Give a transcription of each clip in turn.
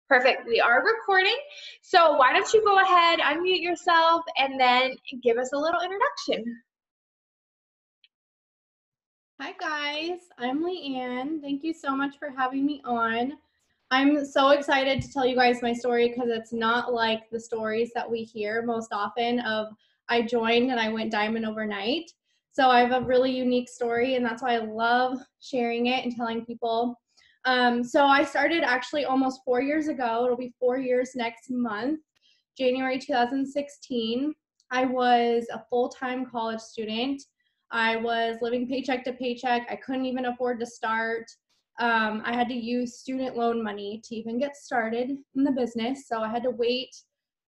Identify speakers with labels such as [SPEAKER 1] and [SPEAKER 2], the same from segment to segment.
[SPEAKER 1] Perfect. We are recording. So why don't you go ahead, unmute yourself, and then give us a little introduction.
[SPEAKER 2] Hi guys, I'm LeAnn. Thank you so much for having me on. I'm so excited to tell you guys my story because it's not like the stories that we hear most often of I joined and I went diamond overnight. So I have a really unique story, and that's why I love sharing it and telling people. So I started actually almost 4 years ago. It'll be 4 years next month, January 2016. I was a full-time college student. I was living paycheck to paycheck. I couldn't even afford to start. I had to use student loan money to even get started in the business. So I had to wait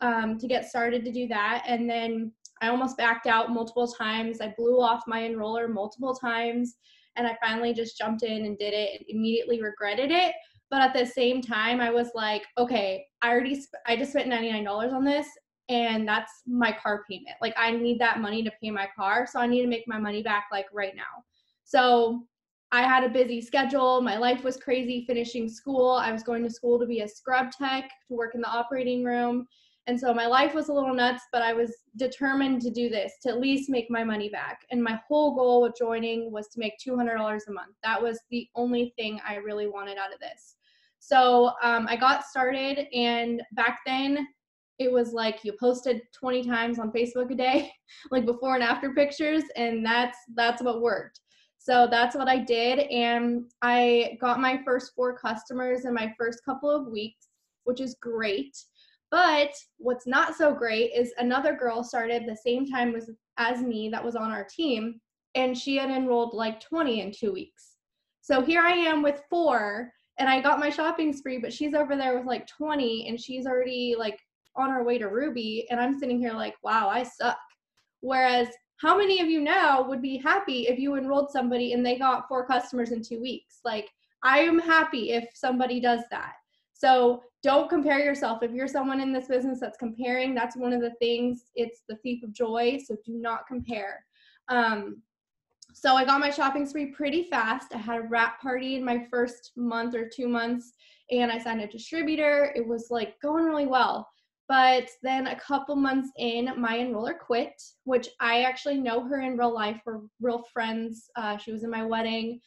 [SPEAKER 2] to get started to do that. And then I almost backed out multiple times. I blew off my enroller multiple times. And I finally just jumped in and did it and immediately regretted it. But at the same time, I was like, okay, I just spent $99 on this, and that's my car payment. Like, I need that money to pay my car, so I need to make my money back like right now. So I had a busy schedule. My life was crazy finishing school. I was going to school to be a scrub tech, to work in the operating room. And so my life was a little nuts, but I was determined to do this, to at least make my money back. And my whole goal with joining was to make $200 a month. That was the only thing I really wanted out of this. So I got started, and back then it was like you posted 20 times on Facebook a day, like before and after pictures, and that's what worked. So that's what I did, and I got my first 4 customers in my first couple of weeks, which is great. But what's not so great is another girl started the same time as me that was on our team, and she had enrolled like 20 in 2 weeks. So here I am with 4, and I got my shopping spree, but she's over there with like 20, and she's already like on her way to Ruby, and I'm sitting here like, wow, I suck. Whereas how many of you now would be happy if you enrolled somebody and they got 4 customers in 2 weeks? Like, I am happy if somebody does that. So don't compare yourself. If you're someone in this business that's comparing, that's one of the things. It's the thief of joy. So do not compare. So I got my shopping spree pretty fast. I had a wrap party in my first month or 2 months, and I signed a distributor. It was like going really well. But then a couple months in, my enroller quit, which I actually know her in real life. We're real friends. She was in my wedding.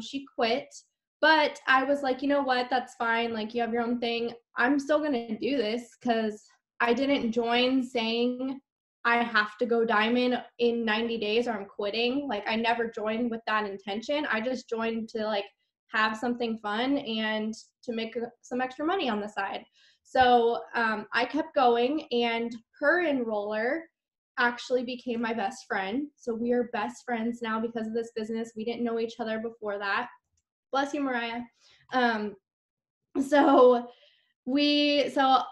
[SPEAKER 2] She quit. But I was like, you know what? That's fine. Like, you have your own thing. I'm still going to do this because I didn't join saying I have to go diamond in 90 days or I'm quitting. Like, I never joined with that intention. I just joined to like have something fun and to make some extra money on the side. So I kept going, and her enroller actually became my best friend. So we are best friends now because of this business. We didn't know each other before that. Bless you, Mariah. So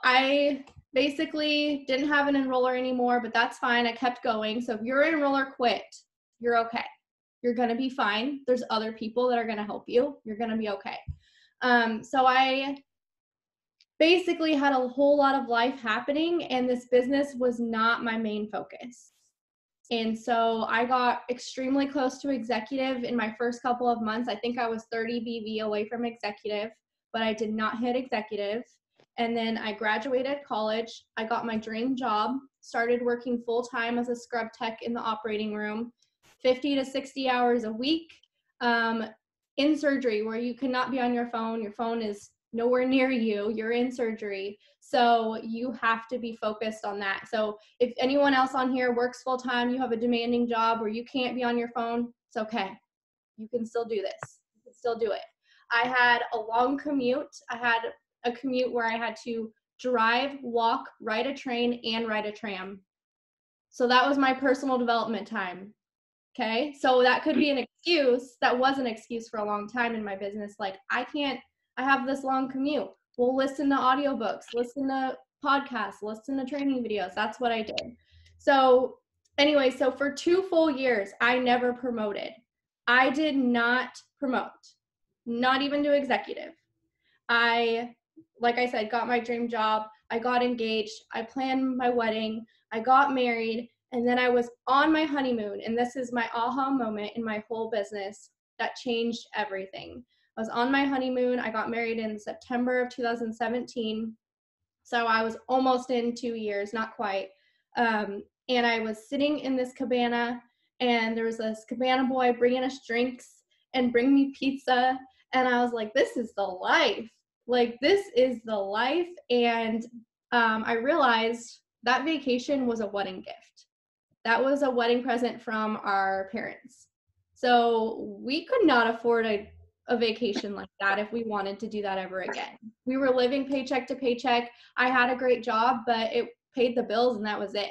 [SPEAKER 2] I basically didn't have an enroller anymore, but that's fine. I kept going. So if your enroller quit, you're okay. You're going to be fine. There's other people that are going to help you. You're going to be okay. So I basically had a whole lot of life happening, and this business was not my main focus. And so I got extremely close to executive in my first couple of months. I think I was 30 BV away from executive, but I did not hit executive. And then I graduated college. I got my dream job, started working full-time as a scrub tech in the operating room, 50 to 60 hours a week, in surgery where you cannot be on your phone. Your phone is nowhere near you. You're in surgery. So you have to be focused on that. So if anyone else on here works full time, you have a demanding job where you can't be on your phone, it's okay. You can still do this. You can still do it. I had a long commute. I had a commute where I had to drive, walk, ride a train, and ride a tram. So that was my personal development time. Okay. So that could be an excuse. That was an excuse for a long time in my business. Like, I have this long commute. Well, listen to audiobooks, listen to podcasts, listen to training videos. That's what I did. So anyway, so for 2 full years, I never promoted. I did not promote, not even to executive. I, like I said, got my dream job. I got engaged. I planned my wedding. I got married. And then I was on my honeymoon. And this is my aha moment in my whole business that changed everything. I was on my honeymoon. I got married in September of 2017. So I was almost in 2 years, not quite. And I was sitting in this cabana, and there was this cabana boy bringing us drinks and bring me pizza. And I was like, this is the life. Like, this is the life. And I realized that vacation was a wedding gift. That was a wedding present from our parents. So we could not afford a vacation like that if we wanted to do that ever again. We were living paycheck to paycheck. I had a great job, but it paid the bills and that was it.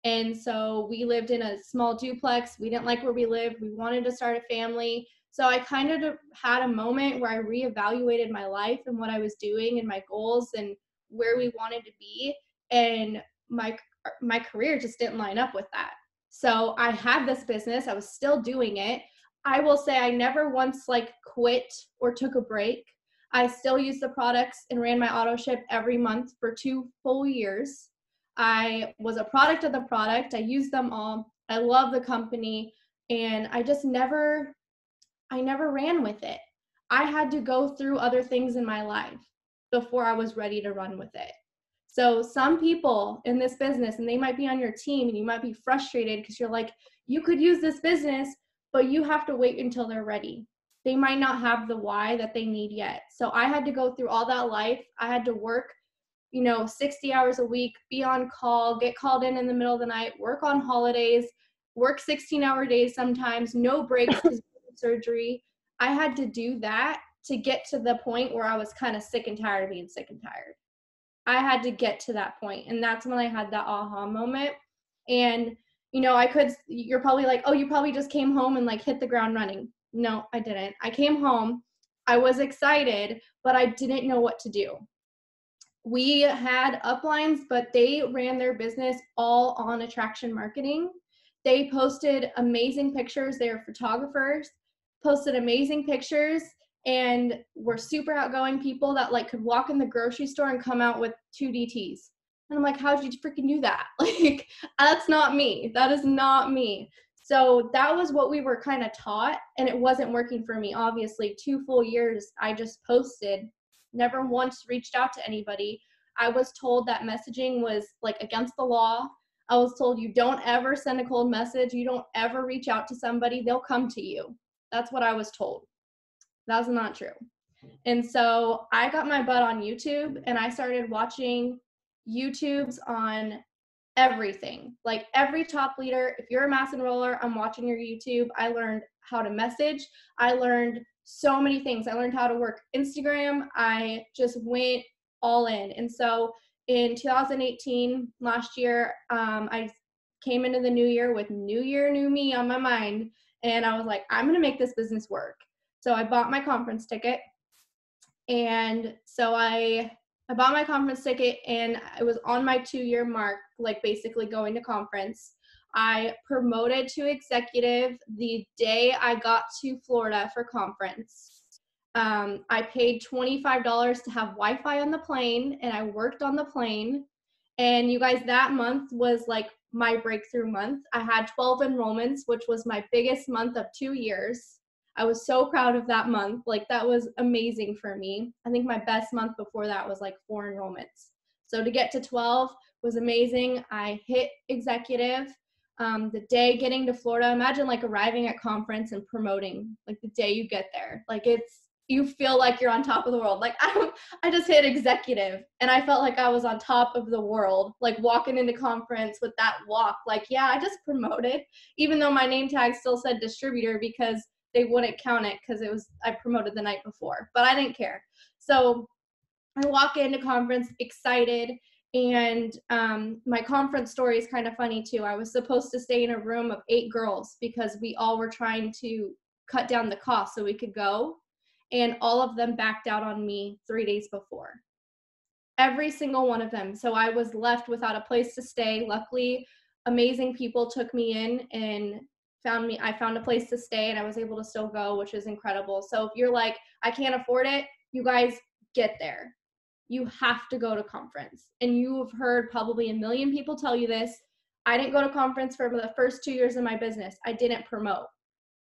[SPEAKER 2] And so we lived in a small duplex. We didn't like where we lived. We wanted to start a family. So I kind of had a moment where I reevaluated my life and what I was doing and my goals and where we wanted to be. And my career just didn't line up with that. So I had this business. I was still doing it. I will say I never once like quit or took a break. I still used the products and ran my auto ship every month for 2 full years. I was a product of the product. I used them all. I love the company, and I never ran with it. I had to go through other things in my life before I was ready to run with it. So some people in this business, and they might be on your team, and you might be frustrated because you're like, you could use this business, but you have to wait until they're ready. They might not have the why that they need yet. So I had to go through all that life. I had to work 60 hours a week, be on call, get called in the middle of the night, work on holidays, work 16-hour days sometimes, no breaks because of surgery. I had to do that to get to the point where I was kind of sick and tired of being sick and tired. I had to get to that point, and that's when I had that aha moment. And you're probably like, oh, you probably just came home and like hit the ground running. No, I didn't. I came home, I was excited, but I didn't know what to do. We had uplines, but they ran their business all on attraction marketing. They posted amazing pictures. They were photographers, posted amazing pictures, and were super outgoing people that like could walk in the grocery store and come out with 2 DTs. And I'm like, how'd you freaking do that? Like, that's not me. That is not me. So that was what we were kind of taught, and it wasn't working for me. Obviously, 2 full years, I just posted, never once reached out to anybody. I was told that messaging was like against the law. I was told you don't ever send a cold message. You don't ever reach out to somebody. They'll come to you. That's what I was told. That's not true. And so I got my butt on YouTube, and I started watching YouTubes on everything. Like every top leader, if you're a mass enroller, I'm watching your YouTube. I learned how to message. I learned so many things. I learned how to work Instagram. I just went all in. And so in 2018, last year, I came into the new year with new year, new me on my mind. And I was like, I'm going to make this business work. So I bought my conference ticket. And so I bought my conference ticket, and it was on my 2-year mark, like basically going to conference. I promoted to executive the day I got to Florida for conference. I paid $25 to have Wi-Fi on the plane, and I worked on the plane. And you guys, that month was like my breakthrough month. I had 12 enrollments, which was my biggest month of 2 years. I was so proud of that month. Like, that was amazing for me. I think my best month before that was like 4 enrollments. So to get to 12 was amazing. I hit executive. The day getting to Florida, imagine like arriving at conference and promoting, like the day you get there. Like, you feel like you're on top of the world. Like, I just hit executive, and I felt like I was on top of the world, like walking into conference with that walk. Like, yeah, I just promoted, even though my name tag still said distributor because they wouldn't count it because I promoted the night before, but I didn't care. So I walk into conference excited, and my conference story is kind of funny too. I was supposed to stay in a room of 8 girls because we all were trying to cut down the cost so we could go, and all of them backed out on me 3 days before. Every single one of them. So I was left without a place to stay. Luckily, amazing people took me in and I found a place to stay, and I was able to still go, which is incredible. So if you're like, I can't afford it, you guys get there. You have to go to conference. And you have heard probably a million people tell you this. I didn't go to conference for the first 2 years of my business. I didn't promote.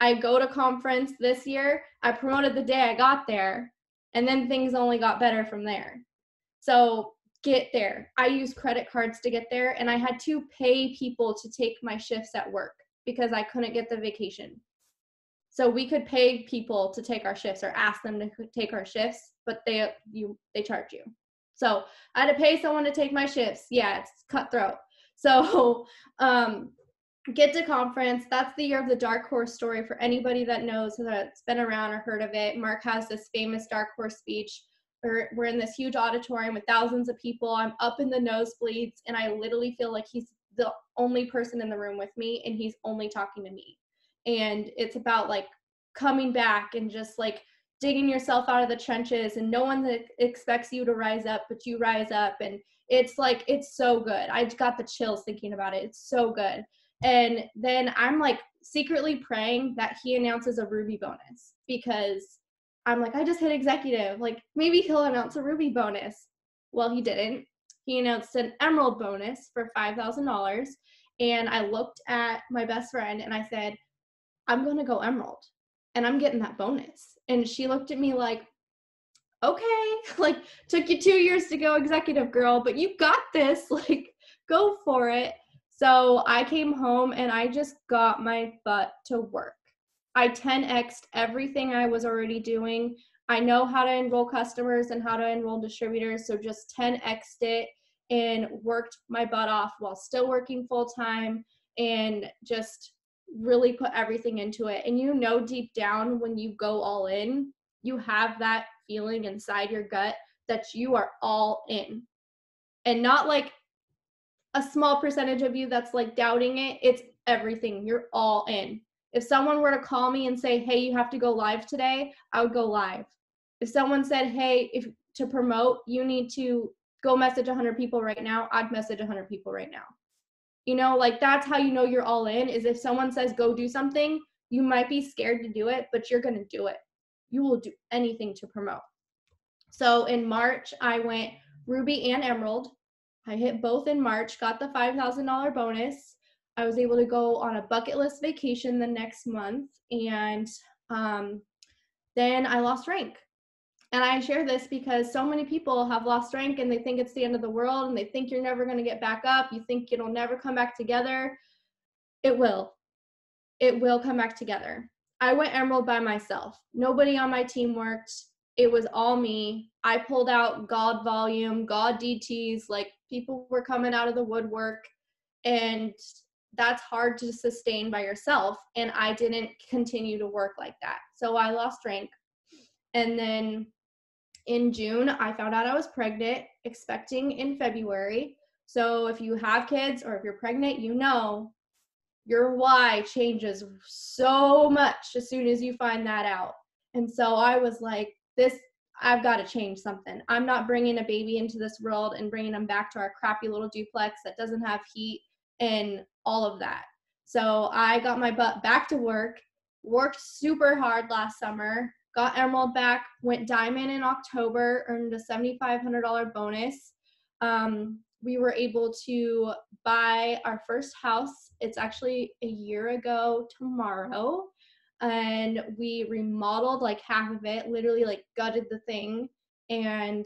[SPEAKER 2] I go to conference this year. I promoted the day I got there, and then things only got better from there. So get there. I used credit cards to get there, and I had to pay people to take my shifts at work because I couldn't get the vacation. So we could pay people to take our shifts or ask them to take our shifts, but they charge you. So I had to pay someone to take my shifts. Yeah, it's cutthroat. So get to conference. That's the year of the dark horse story for anybody that knows that's been around or heard of it. Mark has this famous dark horse speech. We're in this huge auditorium with thousands of people. I'm up in the nosebleeds, and I literally feel like he's the only person in the room with me, and he's only talking to me. And it's about like coming back and just like digging yourself out of the trenches, and no one that expects you to rise up, but you rise up. And it's like, it's so good. I got the chills thinking about it. It's so good. And then I'm like secretly praying that he announces a Ruby bonus, because I'm like, I just hit executive. Like, maybe he'll announce a Ruby bonus. Well, he didn't. He announced an Emerald bonus for $5,000. And I looked at my best friend and I said, I'm going to go Emerald and I'm getting that bonus. And she looked at me like, okay, like, took you 2 years to go executive, girl, but you got this. Like, go for it. So I came home and I just got my butt to work. I 10x'd everything I was already doing. I know how to enroll customers and how to enroll distributors, so just 10x'd it and worked my butt off while still working full time, and just really put everything into it. And you know, deep down when you go all in, you have that feeling inside your gut that you are all in, and not like a small percentage of you that's like doubting it. It's everything. You're all in. If someone were to call me and say, hey, you have to go live today, I would go live. If someone said, hey, if to promote, you need to go message 100 people right now, I'd message 100 people right now. You know, like, that's how you know you're all in, is if someone says go do something, you might be scared to do it, but you're going to do it. You will do anything to promote. So in March, I went Ruby and Emerald. I hit both in March, got the $5,000 bonus. I was able to go on a bucket list vacation the next month, and then I lost rank. And I share this because so many people have lost rank and they think it's the end of the world, and they think you're never going to get back up. You think it'll never come back together. It will. It will come back together. I went Emerald by myself. Nobody on my team worked. It was all me. I pulled out God volume, God DTs, like, people were coming out of the woodwork, and that's hard to sustain by yourself. And I didn't continue to work like that. So I lost rank. And then in June, I found out I was pregnant, expecting in February. So if you have kids or if you're pregnant, you know your why changes so much as soon as you find that out. And so I was like, I've got to change something. I'm not bringing a baby into this world and bringing them back to our crappy little duplex that doesn't have heat and all of that. So I got my butt back to work, worked super hard last summer, got Emerald back, went Diamond in October, earned a $7,500 bonus. We were able to buy our first house. It's actually a year ago tomorrow. And we remodeled like half of it, literally like gutted the thing and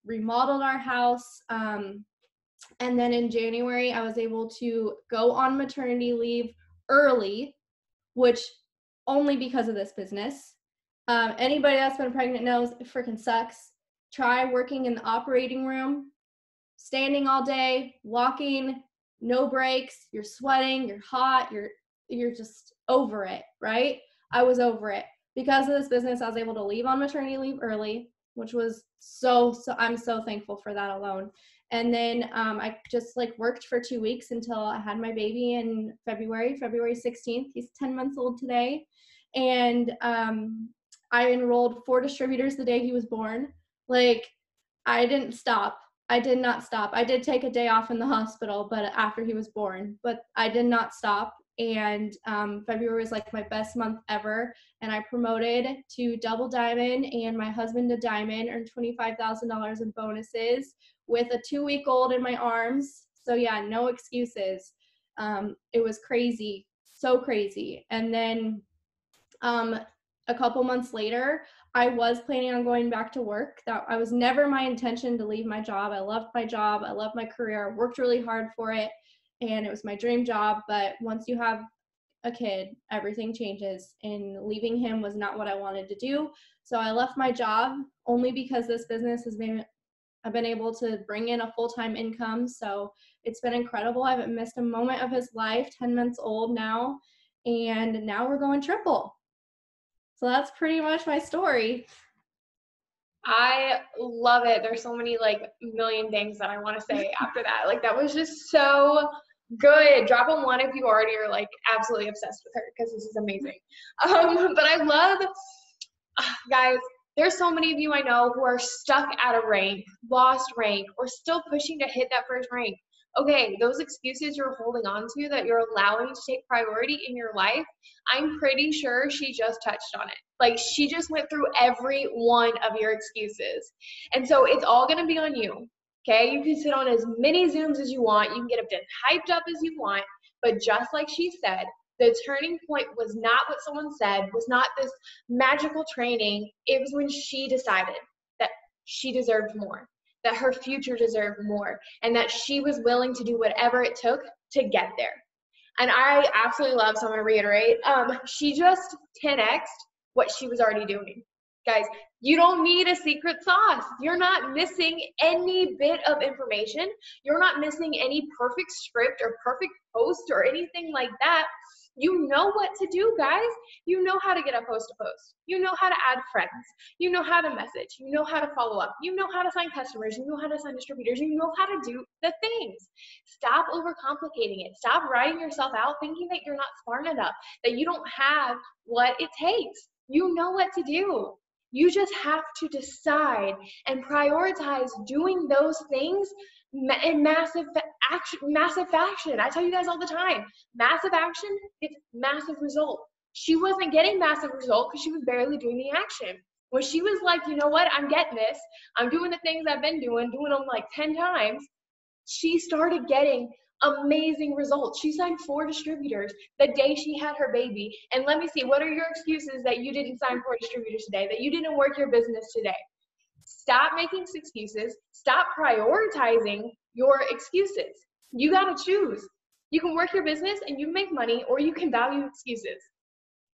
[SPEAKER 2] remodeled our house. And then in January, I was able to go on maternity leave early, which only because of this business. Anybody that's been pregnant knows it freaking sucks. Try working in the operating room, standing all day, walking, no breaks, you're sweating, you're hot, you're just over it, right? I was over it. Because of this business, I was able to leave on maternity leave early, which was so I'm so thankful for that alone. And then I just like worked for 2 weeks until I had my baby in February 16th. He's 10 months old today. And I enrolled 4 distributors the day he was born. Like, I didn't stop. I did not stop. I did take a day off in the hospital, but after he was born, but I did not stop. And February was like my best month ever. And I promoted to double diamond, and my husband to diamond, earned $25,000 in bonuses with a 2-week-old in my arms. So yeah, no excuses. It was crazy, so crazy. And then A couple months later, I was planning on going back to work. That I was never my intention to leave my job. I loved my job. I loved my career. I worked really hard for it, and it was my dream job. But once you have a kid, everything changes, and leaving him was not what I wanted to do. So I left my job only because this business I've been able to bring in a full-time income. So it's been incredible. I haven't missed a moment of his life, 10 months old now, and now we're going triple. So that's pretty much my story.
[SPEAKER 1] I love it. There's so many like million things that I want to say after that. Like that was just so good. Drop a one if you already are like absolutely obsessed with her because this is amazing. But I love, guys, there's so many of you I know who are stuck at a rank, lost rank, or still pushing to hit that first rank. Okay, those excuses you're holding on to that you're allowing to take priority in your life, I'm pretty sure she just touched on it. Like she just went through every one of your excuses. And so it's all going to be on you. Okay, you can sit on as many Zooms as you want. You can get as hyped up as you want. But just like she said, the turning point was not what someone said, was not this magical training. It was when she decided that she deserved more, that her future deserved more, and that she was willing to do whatever it took to get there. And I absolutely love, so I'm going to reiterate, she just 10x'd what she was already doing. Guys, you don't need a secret sauce. You're not missing any bit of information. You're not missing any perfect script or perfect post or anything like that. You know what to do, guys. You know how to get a post to post. You know how to add friends. You know how to message. You know how to follow up. You know how to sign customers. You know how to sign distributors. You know how to do the things. Stop overcomplicating it. Stop writing yourself out thinking that you're not smart enough, that you don't have what it takes. You know what to do. You just have to decide and prioritize doing those things in massive action. I tell you guys all the time, massive action gets massive result. She wasn't getting massive result because she was barely doing the action. When she was like, you know what, I'm getting this, I'm doing the things I've been doing them like 10 times, she started getting amazing results. She signed 4 distributors the day she had her baby. And let me see, what are your excuses that you didn't sign 4 distributors today, that you didn't work your business today? Stop making excuses. Stop prioritizing your excuses. You got to choose. You can work your business and you make money, or you can value excuses.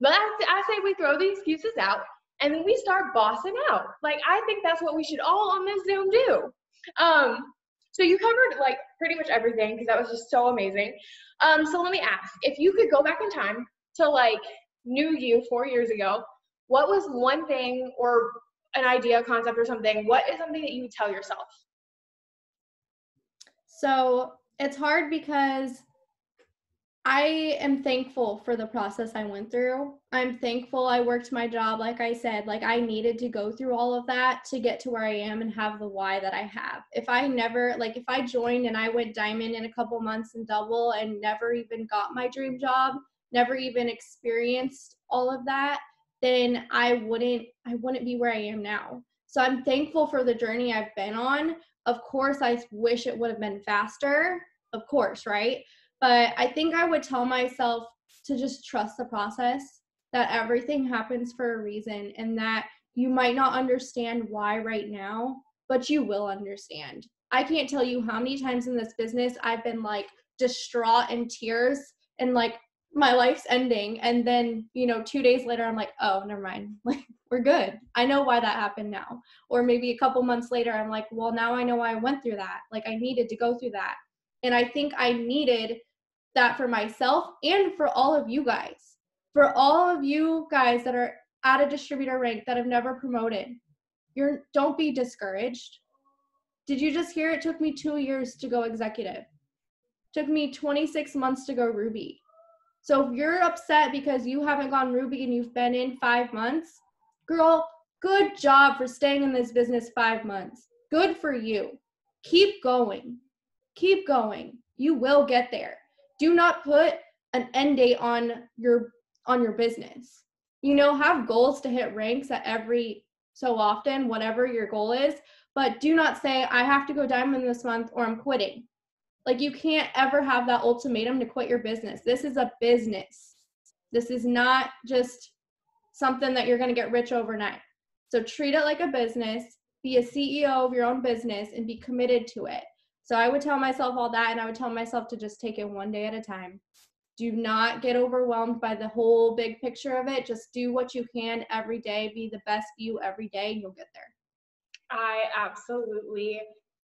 [SPEAKER 1] But I say we throw the excuses out and then we start bossing out. Like, I think that's what we should all on this Zoom do. So you covered like pretty much everything because that was just so amazing. So let me ask, if you could go back in time to like new you 4 years ago, what was one thing or an idea, concept, or something? What is something that you would tell yourself?
[SPEAKER 2] So it's hard because I am thankful for the process I went through. I'm thankful I worked my job. Like I said, like I needed to go through all of that to get to where I am and have the why that I have. If I joined and I went diamond in a couple months and double and never even got my dream job, never even experienced all of that, then I wouldn't be where I am now. So I'm thankful for the journey I've been on. Of course, I wish it would have been faster, of course, right? But I think I would tell myself to just trust the process, that everything happens for a reason, and that you might not understand why right now, but you will understand. I can't tell you how many times in this business I've been like distraught in tears and like my life's ending. And then, 2 days later, I'm like, oh, never mind. Like, we're good. I know why that happened now. Or maybe a couple months later, I'm like, well, now I know why I went through that. Like, I needed to go through that. And I think I needed that for myself and for all of you guys. For all of you guys that are at a distributor rank that have never promoted, don't be discouraged. Did you just hear it took me 2 years to go executive? Took me 26 months to go Ruby. So if you're upset because you haven't gone Ruby and you've been in 5 months, girl, good job for staying in this business 5 months. Good for you. Keep going. Keep going. You will get there. Do not put an end date on your business. Have goals to hit ranks at every so often, whatever your goal is, but do not say, I have to go diamond this month or I'm quitting. Like, you can't ever have that ultimatum to quit your business. This is a business. This is not just something that you're going to get rich overnight. So treat it like a business, be a CEO of your own business, and be committed to it. So I would tell myself all that, and I would tell myself to just take it one day at a time. Do not get overwhelmed by the whole big picture of it. Just do what you can every day. Be the best you every day, and you'll get there.
[SPEAKER 1] I absolutely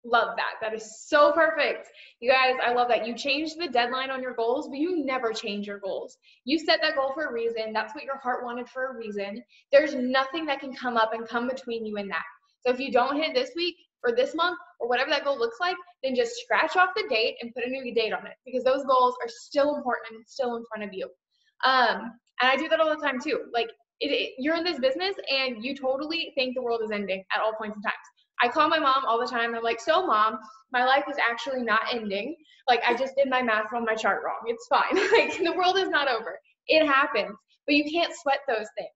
[SPEAKER 1] love that. That is so perfect. You guys, I love that. You changed the deadline on your goals, but you never change your goals. You set that goal for a reason. That's what your heart wanted for a reason. There's nothing that can come up and come between you and that. So if you don't hit this week or this month or whatever that goal looks like, then just scratch off the date and put a new date on it, because those goals are still important and still in front of you. And I do that all the time too. Like, you're in this business and you totally think the world is ending at all points in times. I call my mom all the time. I'm like, so mom, my life is actually not ending. Like, I just did my math on my chart wrong. It's fine. Like, the world is not over. It happens. But you can't sweat those things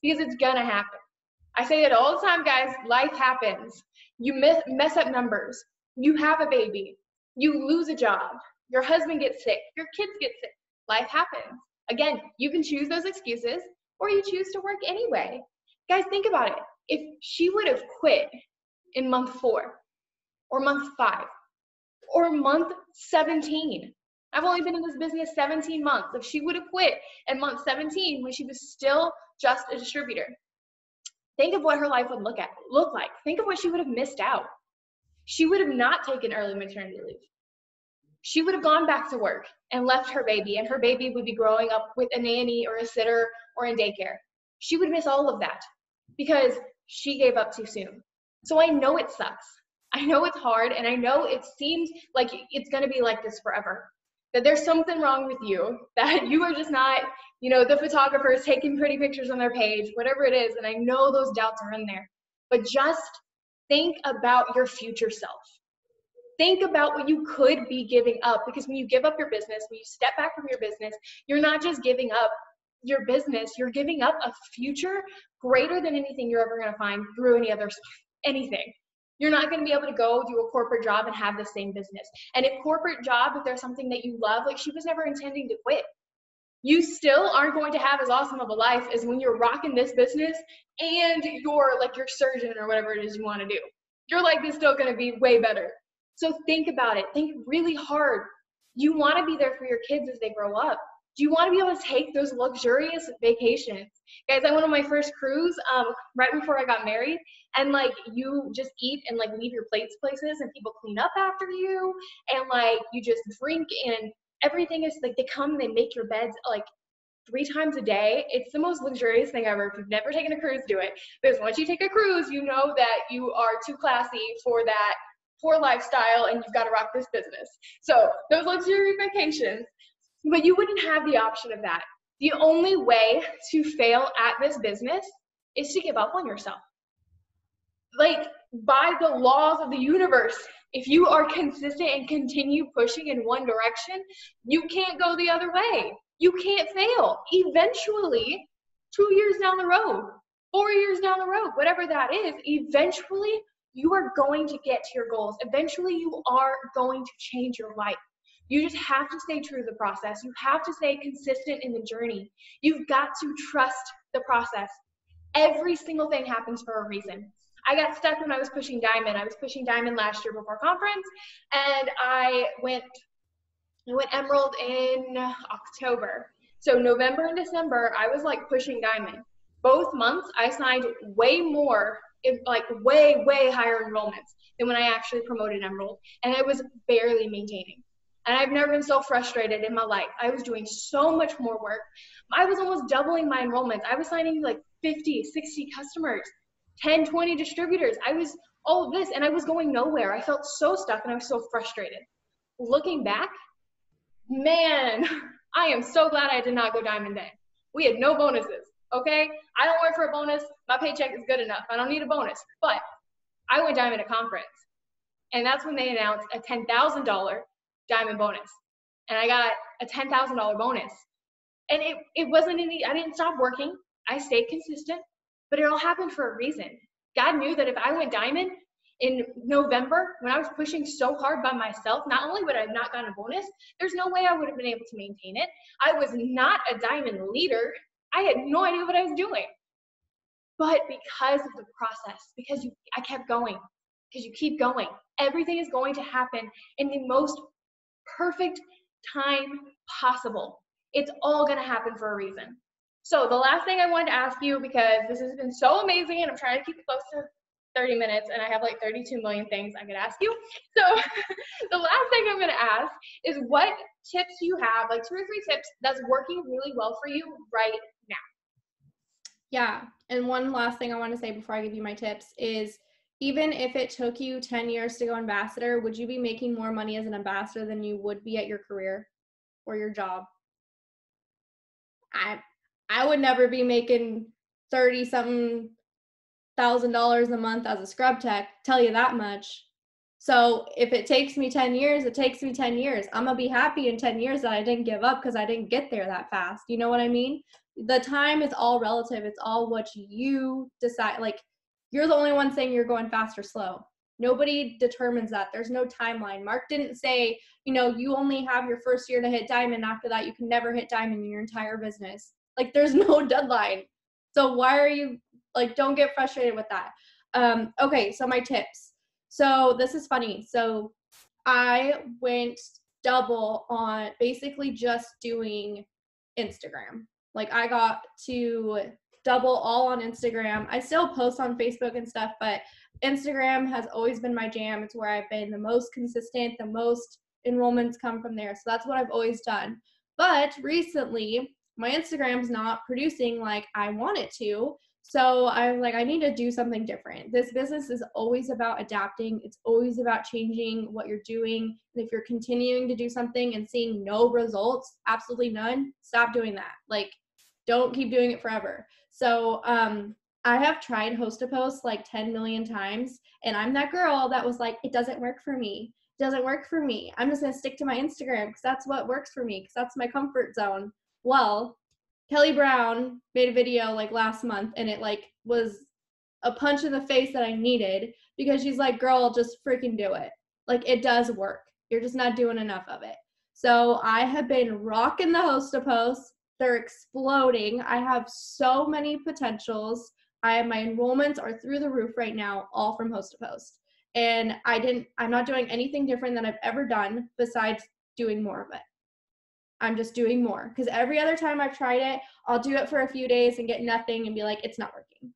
[SPEAKER 1] because it's gonna happen. I say it all the time, guys. Life happens. You mess up numbers. You have a baby. You lose a job. Your husband gets sick. Your kids get sick. Life happens. Again, you can choose those excuses or you choose to work anyway. Guys, think about it. If she would have quit in month 4 or month 5 or month 17, I've only been in this business 17 months. If she would have quit in month 17 when she was still just a distributor, think of what her life would look like. Think of what she would have missed out. She would have not taken early maternity leave. She would have gone back to work and left her baby, and her baby would be growing up with a nanny or a sitter or in daycare. She would miss all of that because she gave up too soon. So I know it sucks. I know it's hard, and I know it seems like it's going to be like this forever. That there's something wrong with you, that you are just not, the photographers taking pretty pictures on their page, whatever it is, and I know those doubts are in there. But just think about your future self. Think about what you could be giving up, because when you give up your business, when you step back from your business, you're not just giving up your business, you're giving up a future greater than anything you're ever going to find through anything. You're not going to be able to go do a corporate job and have the same business. And if there's something that you love, like, she was never intending to quit. You still aren't going to have as awesome of a life as when you're rocking this business and you're like your surgeon or whatever it is you want to do. Your life is still going to be way better. So think about it. Think really hard. You want to be there for your kids as they grow up. Do you want to be able to take those luxurious vacations? Guys, I went on my first cruise right before I got married, and like, you just eat and like leave your plates places, and people clean up after you, and like, you just drink, and everything is like, they come and they make your beds like 3 times a day. It's the most luxurious thing ever. If you've never taken a cruise, do it, because once you take a cruise, you know that you are too classy for that poor lifestyle, and you've got to rock this business. So those luxury vacations, but you wouldn't have the option of that. The only way to fail at this business is to give up on yourself. Like, by the laws of the universe, if you are consistent and continue pushing in one direction, you can't go the other way. You can't fail. Eventually, 2 years down the road, 4 years down the road, whatever that is, eventually you are going to get to your goals. Eventually you are going to change your life. You just have to stay true to the process. You have to stay consistent in the journey. You've got to trust the process. Every single thing happens for a reason. I got stuck when I was pushing diamond. I was pushing diamond last year before conference, and I went emerald in October. So November and December, I was like pushing diamond. Both months, I signed way more, way higher enrollments than when I actually promoted emerald, and I was barely maintaining. And I've never been so frustrated in my life. I was doing so much more work. I was almost doubling my enrollments. I was signing like 50, 60 customers, 10, 20 distributors. I was all of this, and I was going nowhere. I felt so stuck, and I was so frustrated. Looking back, man, I am so glad I did not go diamond then. We had no bonuses, okay? I don't work for a bonus. My paycheck is good enough. I don't need a bonus. But I went diamond at conference, and that's when they announced a $10,000 diamond bonus. And I got a $10,000 bonus. And it wasn't I didn't stop working. I stayed consistent, but it all happened for a reason. God knew that if I went diamond in November, when I was pushing so hard by myself, not only would I have not gotten a bonus, there's no way I would have been able to maintain it. I was not a diamond leader. I had no idea what I was doing. But because of the process, because I kept going, because you keep going, everything is going to happen in the most perfect time possible. It's all going to happen for a reason. So the last thing I wanted to ask you, because this has been so amazing and I'm trying to keep it close to 30 minutes and I have like 32 million things I could ask you. So the last thing I'm going to ask is what tips you have, like 2 or 3 tips that's working really well for you right now.
[SPEAKER 2] Yeah. And one last thing I want to say before I give you my tips is, even if it took you 10 years to go ambassador, would you be making more money as an ambassador than you would be at your career or your job? I would never be making 30 something $1,000 a month as a scrub tech, tell you that much. So if it takes me 10 years, it takes me 10 years. I'm gonna be happy in 10 years that I didn't give up because I didn't get there that fast. You know what I mean? The time is all relative. It's all what you decide. Like, you're the only one saying you're going fast or slow. Nobody determines that. There's no timeline. Mark didn't say, you only have your first year to hit diamond. After that, you can never hit diamond in your entire business. Like, there's no deadline. So why are you, don't get frustrated with that. Okay, so my tips. So this is funny. So I went double on basically just doing Instagram. Like, I got to double all on Instagram. I still post on Facebook and stuff, but Instagram has always been my jam. It's where I've been the most consistent, the most enrollments come from there. So that's what I've always done. But recently, my Instagram's not producing like I want it to. So I'm like, I need to do something different. This business is always about adapting. It's always about changing what you're doing. And if you're continuing to do something and seeing no results, absolutely none, stop doing that. Like, don't keep doing it forever. So I have tried Host to Post like 10 million times. And I'm that girl that was like, it doesn't work for me. It doesn't work for me. I'm just going to stick to my Instagram because that's what works for me, because that's my comfort zone. Well, Kelly Brown made a video like last month, and it like was a punch in the face that I needed, because she's like, girl, just freaking do it. Like, it does work. You're just not doing enough of it. So I have been rocking the Host to Post. They're exploding. I have so many potentials. My enrollments are through the roof right now, all from Host to Post. And I'm not doing anything different than I've ever done besides doing more of it. I'm just doing more, because every other time I've tried it, I'll do it for a few days and get nothing and be like, it's not working.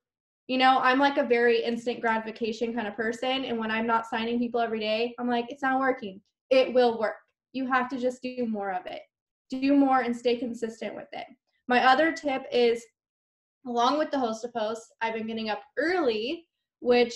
[SPEAKER 2] I'm like a very instant gratification kind of person. And when I'm not signing people every day, I'm like, it's not working. It will work. You have to just do more of it. Do more and stay consistent with it. My other tip is, along with the Host to Post, I've been getting up early, which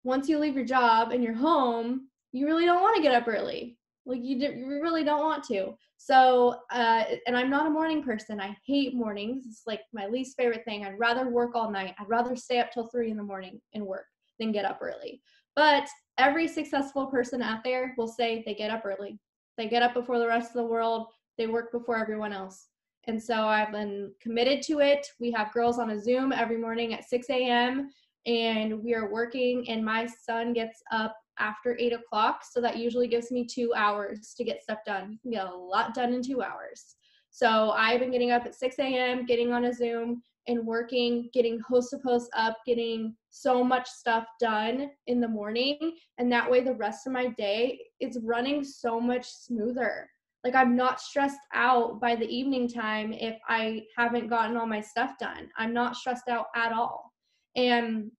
[SPEAKER 2] once you leave your job and you're home, you really don't want to get up early. Like, you really don't want to. So, and I'm not a morning person. I hate mornings. It's like my least favorite thing. I'd rather work all night. I'd rather stay up till 3 a.m. and work than get up early. But every successful person out there will say they get up early. They get up before the rest of the world. They work before everyone else. And so I've been committed to it. We have girls on a Zoom every morning at 6 a.m. and we are working, and my son gets up after 8 o'clock. So that usually gives me 2 hours to get stuff done. You can get a lot done in 2 hours. So I've been getting up at 6 a.m., getting on a Zoom and working, getting Host to Post up, getting so much stuff done in the morning. And that way the rest of my day is running so much smoother. Like, I'm not stressed out by the evening time if I haven't gotten all my stuff done. I'm not stressed out at all. And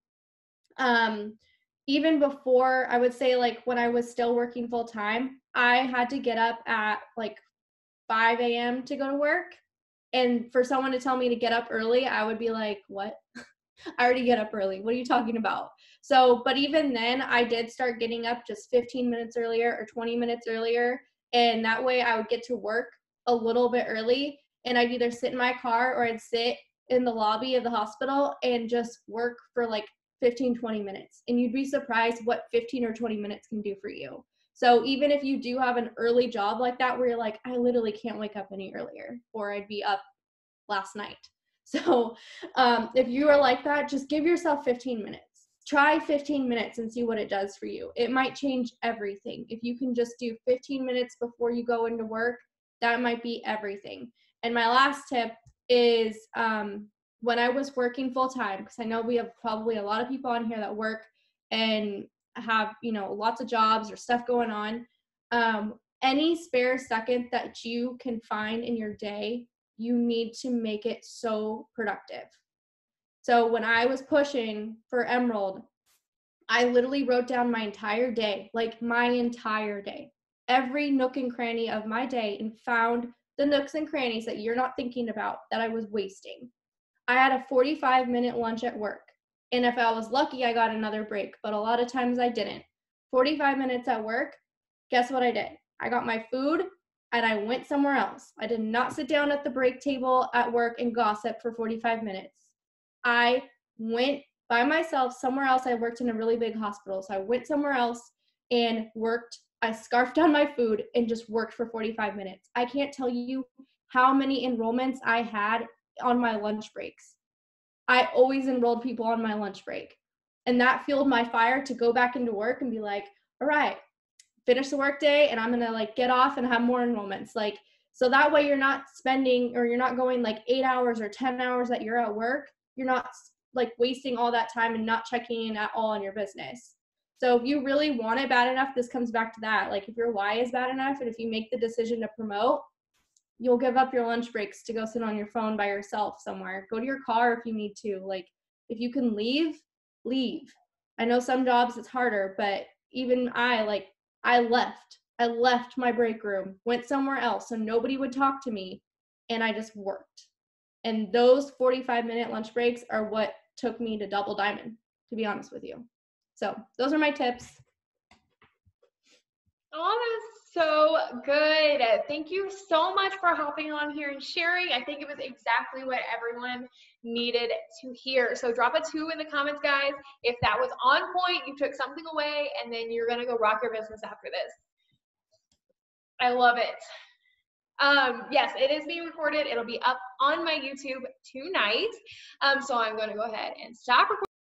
[SPEAKER 2] even before, I would say, like, when I was still working full time, I had to get up at like 5 a.m. to go to work. And for someone to tell me to get up early, I would be like, what? I already get up early. What are you talking about? So, but even then, I did start getting up just 15 minutes earlier or 20 minutes earlier. And that way I would get to work a little bit early, and I'd either sit in my car or I'd sit in the lobby of the hospital and just work for like 15, 20 minutes. And you'd be surprised what 15 or 20 minutes can do for you. So even if you do have an early job like that, where you're like, I literally can't wake up any earlier, or I'd be up last night. So if you are like that, just give yourself 15 minutes. Try 15 minutes and see what it does for you. It might change everything. If you can just do 15 minutes before you go into work, that might be everything. And my last tip is when I was working full time, because I know we have probably a lot of people on here that work and have, you know, lots of jobs or stuff going on. Any spare second that you can find in your day, you need to make it so productive. So when I was pushing for Emerald, I literally wrote down my entire day, like my entire day, every nook and cranny of my day, and found the nooks and crannies that you're not thinking about that I was wasting. I had a 45-minute lunch at work. And if I was lucky, I got another break, but a lot of times I didn't. 45 minutes at work, guess what I did? I got my food and I went somewhere else. I did not sit down at the break table at work and gossip for 45 minutes. I went by myself somewhere else. I worked in a really big hospital, so I went somewhere else and worked. I scarfed down my food and just worked for 45 minutes. I can't tell you how many enrollments I had on my lunch breaks. I always enrolled people on my lunch break. And that fueled my fire to go back into work and be like, all right, finish the work day and I'm gonna like get off and have more enrollments. Like, so that way you're not spending, or you're not going like 8 hours or 10 hours that you're at work. You're not like wasting all that time and not checking in at all on your business. So if you really want it bad enough, this comes back to that. Like if your why is bad enough, and if you make the decision to promote, you'll give up your lunch breaks to go sit on your phone by yourself somewhere. Go to your car if you need to. Like, if you can leave, leave. I know some jobs it's harder, but even I left. I left my break room, went somewhere else so nobody would talk to me, and I just worked. And those 45-minute lunch breaks are what took me to double diamond, to be honest with you. So those are my tips.
[SPEAKER 1] Oh, that's so good. Thank you so much for hopping on here and sharing. I think it was exactly what everyone needed to hear. So drop a 2 in the comments, guys, if that was on point, you took something away, and then you're going to go rock your business after this. I love it. Yes, it is being recorded. It'll be up on my YouTube tonight. So I'm going to go ahead and stop recording.